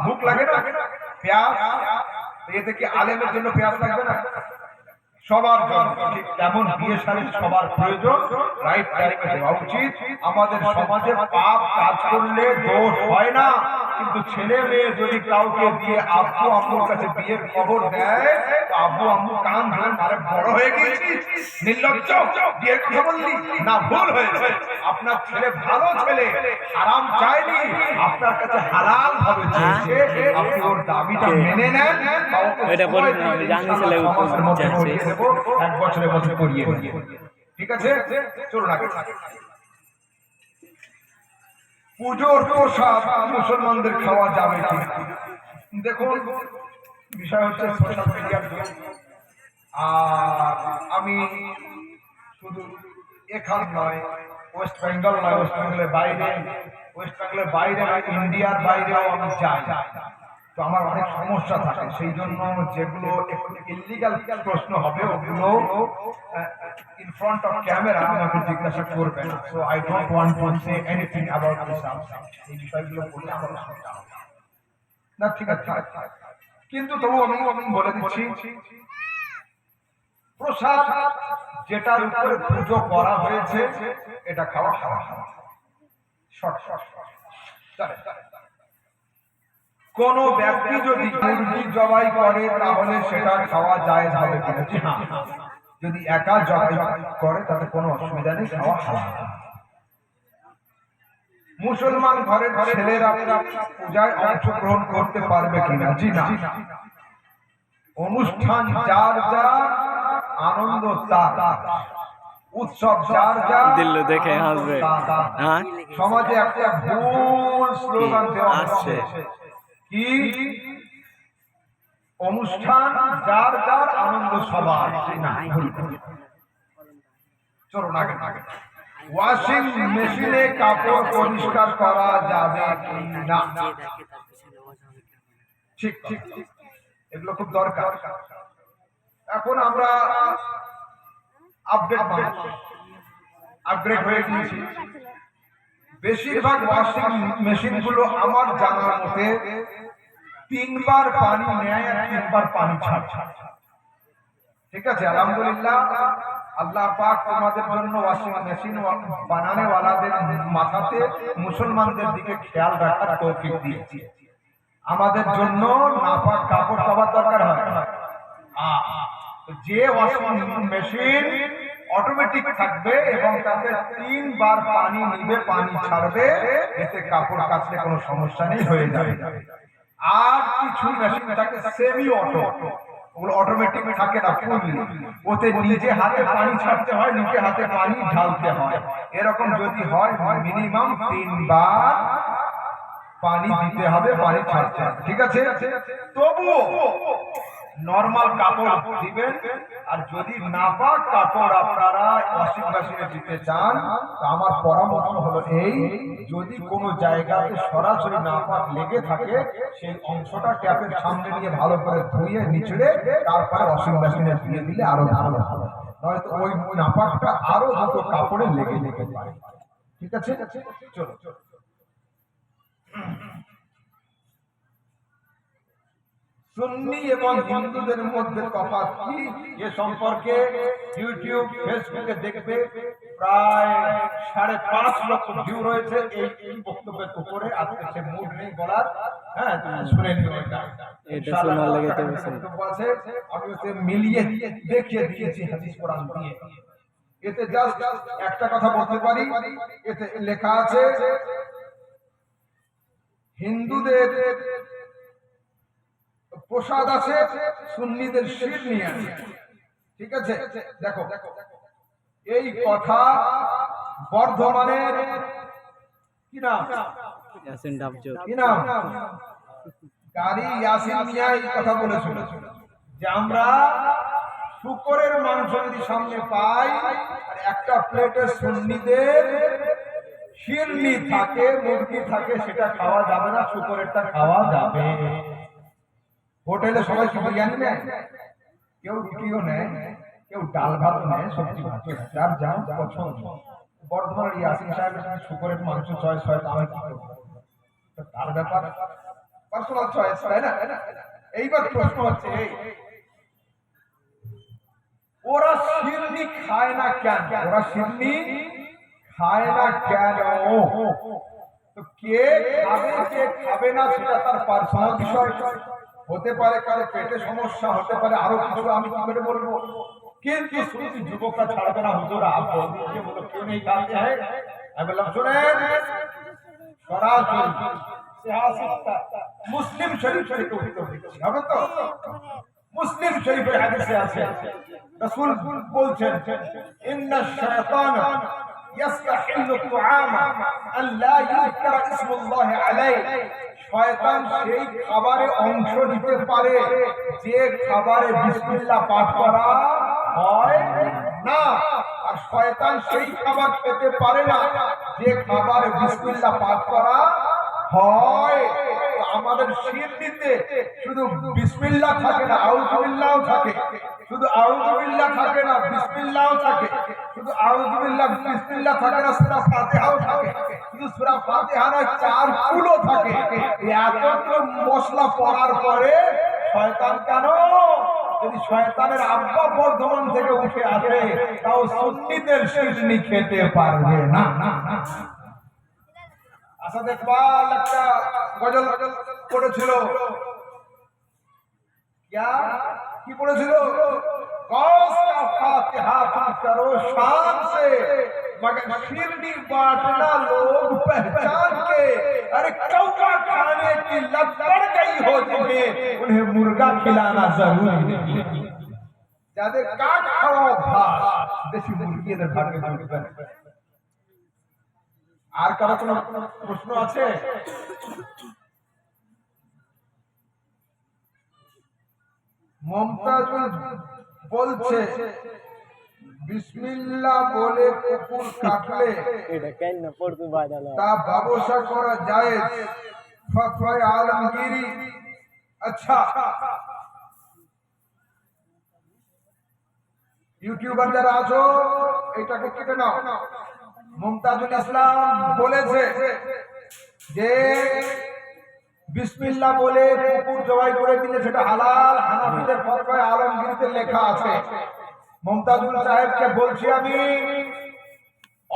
ভুক লাগে না, পেঁয়াজ, এতে কি আলেমের জন্য পেঁয়াজ লাগবে না? সবার জন্য ঠিক তেমন বিয়ে শাদী সবার প্রয়োজন, রাইট টাইমে দেওয়া উচিত। আমাদের সমাজে পাপ কাজ করলে দোষ হয় না, কিন্তু ছেলে মেয়ে যদি কাউকে দিয়ে আব্বু আম্মুর কাছে বিয়ের খবর দেয়, তো আব্বু আম্মু কান ধরে মারে, বড় হয়ে গেছি, নির্লজ্জ, বিয়ের কথা বললি না, ভুল হয়েছে। আপনার ছেলে ভালো ছেলে, হারাম চাইনি, আপনার কাছে হালাল ভাবে চেয়েছে, আপনি ওর দাবিটা মেনে নেন। এটা বলি না, জানি ছেলে যাচ্ছে 1 বছরের মধ্যে করিয়ে দেব, ঠিক আছে? চলুন আগে। পুজোর প্রসাদ মুসলমানদের খাওয়া যাবে কি? দেখুন, বিষয় হচ্ছে সোশ্যাল মিডিয়ার যুগ। আর আমি শুধু এখান নয়, ওয়েস্ট বেঙ্গল নয়, ওয়েস্ট বেঙ্গলের বাইরে, ওয়েস্ট বেঙ্গলের বাইরে নয়, ইন্ডিয়ার বাইরেও আমি যাই, তো আমার অনেক সমস্যা থাকে। সেই জন্য যেগুলো একটু ইলিগাল প্রশ্ন হবে ওগুলো ইন ফ্রন্ট অফ ক্যামেরা আমাকে জিজ্ঞাসা করবে না। So I don't want to say anything about this subject. এই বিষয়গুলো বলে আমার অসুবিধা হবে না, ঠিক আছে? কিন্তু তবু আমি বলে দিচ্ছি, প্রসাদ যেটার উপরে পুজো করা হয়েছে এটা খাওয়া হারাম। শর্ট কোন ব্যক্তি যদি মুরগি জবাই করে তাহলে সেটা খাওয়া যায় হবে কিনা? জি হ্যাঁ, যদি একা জবাই করে তাতে কোনো অসুবিধা নেই, খাওয়া হারাম। মুসলমান ঘরের ছেলেরা পূজায় অংশগ্রহণ করতে পারবে কিনা? জি না। অনুষ্ঠান যার যা, আনন্দ তার, উৎসব যার যা, দিল দেখে হাসবে। হ্যাঁ, সমাজে একটা ভুল স্লোগান দেওয়া হচ্ছে, কি অনুষ্ঠান যার যার, আনন্দ সবার। না, চলো আগে। ওয়াশিং মেশিনে কাপড় পরিষ্কার করা যাবে কি না? ঠিক, এগুলো খুব দরকার। এখন আমরা আপগ্রেড হয়ে গিয়েছি। বেশিরভাগ ওয়াশিং মেশিন গুলো আমার জানার মতে 3 বার পানি নেয় আর 3 বার পানি ছাড়ে। ঠিক আছে, আলহামদুলিল্লাহ। আল্লাহ পাক তোমাদের জন্য ওয়াশিং মেশিন বানানে ওয়ালাদের মাথাতে মুসলমানদের দিকে খেয়াল রাখার তৌফিক দিয়েছে। আমাদের জন্য নাপাক কাপড় পাওয়ার দরকার হয়। যে ওয়াশিং মেশিন অটোমেটিক থাকবে এবং তাতে 3 বার পানি নিবে, পানি ছাড়বে, এতে কাপড় কাচলে কোনো সমস্যা নেই, হয়ে যাবে। আর কিছু মেশিন থাকে সেমি অটো, ওগুলো অটোমেটিক থাকে না, ওতে নিজে হাতে পানি ছাড়তে হয়, নিজে হাতে পানি ঢালতে হয়। এরকম যদি হয়, মিনিমাম 3 বার পানি দিতে হবে, পানি ছাড়তে হবে, ঠিক আছে? তবুও নরমাল কাপড় দিবেন। আর যদি নাপাক কাপড় আপনারা ওয়াশিং মেশিনে দিতে চান, আমার পরামর্শ হলো এই, যদি কোনো জায়গাতে সরাসরি নাপাক লেগে থাকে, সেই অংশটা ট্যাপের সামনে নিয়ে ভালো করে ধুয়ে নিচড়ে তারপরে ওয়াশিং মেশিনে দিয়ে দিলে আরো ভালো হবে। নয়তো ওই নাপাকটা আরো দুটো কাপড়ে লেগে পারে, ঠিক আছে? চলো। সুন্নি এবং হিন্দুদের মধ্যে তফাৎ কি? এ সম্পর্কে ইউটিউব, ফেসবুকে দেখবে প্রায় 5.5 লক্ষ ভিউ রয়েছে এই বক্তব্যের উপরে। আজকে সে মুড নেই বলার, হ্যাঁ, শুনে নিও। এটা শোনার লাগে তো বক্তব্য আছে, আমি ওতে মিলিয়ে দেখিয়ে দিয়েছি হাদিস কোরআন দিয়ে। এতে জাস্ট একটা কথা বলতে পারি, এতে লেখা আছে হিন্দুদের প্রসাদ আছে, সুন্নিদের শির নিয়ে আছে, ঠিক আছে? দেখো, এই কথা বর্ধমানের কি নাম, গাড়ি ইয়াসিন মিয়া এই কথা বলেছিল যে আমরা শুকরের মাংস যদি সামনে পাই আর একটা প্লেটে সুন্নিদের শিরনি থাকে, মুরগি থাকে, সেটা খাওয়া যাবে না, শুকরেরটা খাওয়া যাবে। হোটেলে সবাই বিরিয়ানি নেয়, কেউ রুটিও নেয়, কেউ ডাল ভাত নেয়, সবজি ভাত, যার যার পছন্দ। বর্ধমানের ইয়াসিন সাহেবের সঙ্গে শুকরের মাংস 6 আমি কি করবো, তার ব্যাপার। পার্সোনাল চয়েস, তাই না? এইবার প্রশ্ন হচ্ছে এই, ওরা শিরনি খায় না কেন? ওরা শিরনি খায় না কেন? তো কে খাবে কে খাবে না সেটা তার পার্সোনাল বিষয়। হতে পারে কারো পেটে সমস্যা, হতে পারে আরো কিছু, আমি কি করে বলবো? কিন্তু শুধু যুবকরা ছাড়বে না হুজুর, आप बोल दीजिए वो लोग क्यों नहीं खाते हैं। আমি বললাম শুনেন, সরাসরি মুসলিম শরীফ থেকে উত্তর দিচ্ছি, হবে তো? মুসলিম শরীফের হাদিসে আছে, রাসূল বলছেন, ইন্না শায়তান ইয়াস্তাহিল্লু তুআমা আল্লা ইউযকারা ইসমুল্লাহি আলাইহি। শয়তান সেই খাবারে অংশ নিতে পারে যে খাবারে বিসমিল্লাহ পাঠ করা হয় না, আর শয়তান সেই খাবার খেতে পারে না যে খাবারে বিসমিল্লাহ পাঠ করা হয়। আমাদের শিরনিতে শুধু বিসমিল্লাহ থাকে না, আউযুবিল্লাহও থাকে। শুধু আউযুবিল্লাহ থাকে না, বিসমিল্লাহও থাকে। শুধু আউযুবিল্লাহ বিসমিল্লাহ থাকে না, সূরা ফাতিহাও থাকে। শুধু সূরা ফাতিহা নয়, 4 কুলও থাকে। এত মশলা পড়ার পরে শয়তান কেন? যদি শয়তানের আব্বা বর্ধমান থেকে উঠে আসে, তাও সুন্নিদের শিরনি খেতে পারবে না। আসাদ ইকবাল একটা গজল পড়েছিল, কি পড়েছিল? गौस का फातिहा तुम करो शान से, मगर शिरनी बांटना लोग पहचान के। अरे कौवा खाने की लत पड़ गई हो जिन्हें, उन्हें मुर्गा खिलाना जरूरी नहीं। যাদের কাঠ খাওয়া অভ্যাস, দেশি মুরগি এদের ভাগ্যে জুটবে না। আর কারো কোনো প্রশ্ন আছে? মমতাজুল বলছে, বিসমিল্লাহ বলে কুকুর কাটলে তা ব্যবসা করা জায়েজ, ফতোয়া আলমগীরি। আচ্ছা, ইউটিউবার যারা আছো এটাকে কেটে নাও। মুমতাজুল ইসলাম বলেছে যে বিসমিল্লাহ বলে কুকুর জবাই করে দিলে সেটা হালাল, হানাফিদের ফতোয়া আলমগীরিতে লেখা আছে। মুমতাজুল সাহেবকে বলছি আমি,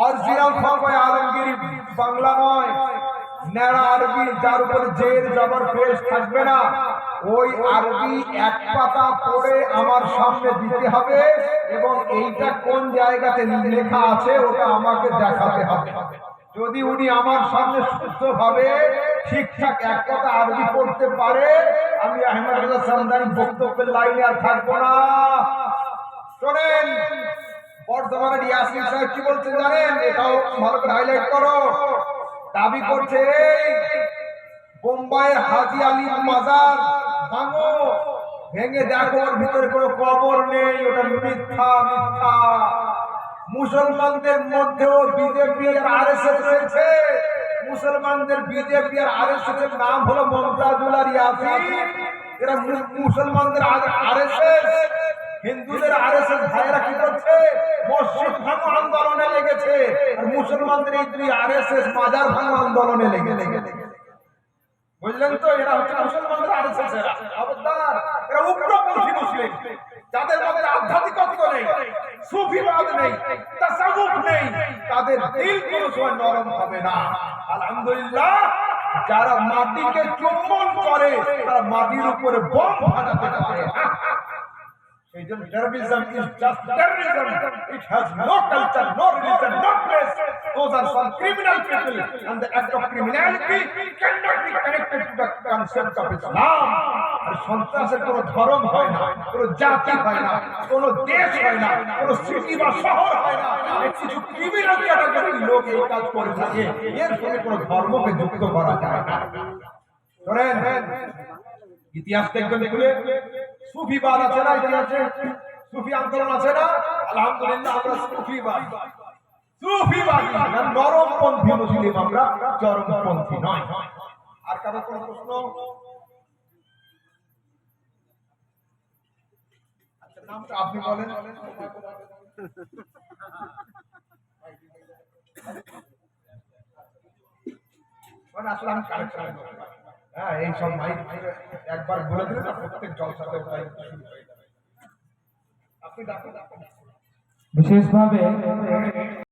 অরিজিনাল ফতোয়া আলমগীরি বাংলা নয়, নেড়া আরবি, যার উপর জের জবর পেশ থাকবে না, ওই আরবি এক পাতা পড়ে আমার সামনে দিতে হবে এবং এইটা কোন জায়গাতে লেখা আছে ওটা আমাকে দেখাতে হবে। যদি উনি আমার সামনে শুদ্ধভাবে ঠিকঠাক এক কথা আরবি পড়তে পারে, আমি আহমেদ রেজা সামদানি বক্তব্যের লাইনে আর থাকবো না। শোনেন, বর্ধমানের ইয়াসিন সাহেব কি বলছেন জানেন? এটাও ভালো করে হাইলাইট করো। দাবি করছে বোম্বাইয়ের হাজি আলীর মাজার ভাঙো, ভেঙে দেখো ওর ভিতরে কোনো কবর নেই, ওটা মিথ্যা মিথ্যা। মুসলমানদের মধ্যেও বিজেপি আর আরএসএস রয়েছে। মুসলমানদের বিজেপি আর আরএসএস এর নাম হলো মমতাজুল আর ইয়াসিন। এরা মুসলমানদের আরএসএস, হিন্দুদের আরএসএস ভাইরা কি করছে? মসজিদ ভাঙো আন্দোলনে লেগেছে, আর মুসলমানদের এই দুই আরএসএস মাজার ভাঙো আন্দোলনে লেগেছে। বুঝলেন তো? এরা হচ্ছে মুসলমানদের আরএসএস। এরা খবরদার, এরা উগ্রপন্থী মুসলিম, যাদের মধ্যে আধ্যাত্মিকত্ব নেই, সুফিবাদ নেই, তাসাউফ নেই, তাদের দিল কোনো সময় নরম হবে না। আলহামদুলিল্লাহ, যারা মাটিকে চুম্বন করে তারা মাটির উপরে বোম ফাটাতে পারে। Terrorism is just terrorism. It has no culture, no religion, no place. Those are some criminal people, and the act of criminality cannot be connected to the concept of Islam. আর সন্ত্রাসের কোনো ধর্ম হয় না, কোনো জাতি হয় না, কোনো দেশ হয় না, কোনো সিটি বা শহর হয় না। কিছু ক্রিমিনাল ক্যাটাগরির লোক এই কাজ করে থাকে, এর সঙ্গে কোনো ধর্মকে যুক্ত করা যায় না। ধরেন ইতিহাস দেখবেন, খুলে সুফিবাদ আছে না, ইতিহাসে সুফি আন্দোলন আছে না? আলহামদুলিল্লাহ, আমরা সুফিবাদ, সুফিবাদী নরমপন্থী মুসলিম, আমরা চরমপন্থী নয়। আর কারো কোনো প্রশ্ন? আচ্ছা, নামটা আপনি বলেন। মানে আসলে আমি কারেক্ট হ্যাঁ, এই সব মাইক একবার বলে দিলে না প্রত্যেক জলসাতে ওটাই শুরু হয়ে যাবে। আপনি ডাকুন। বিশেষভাবে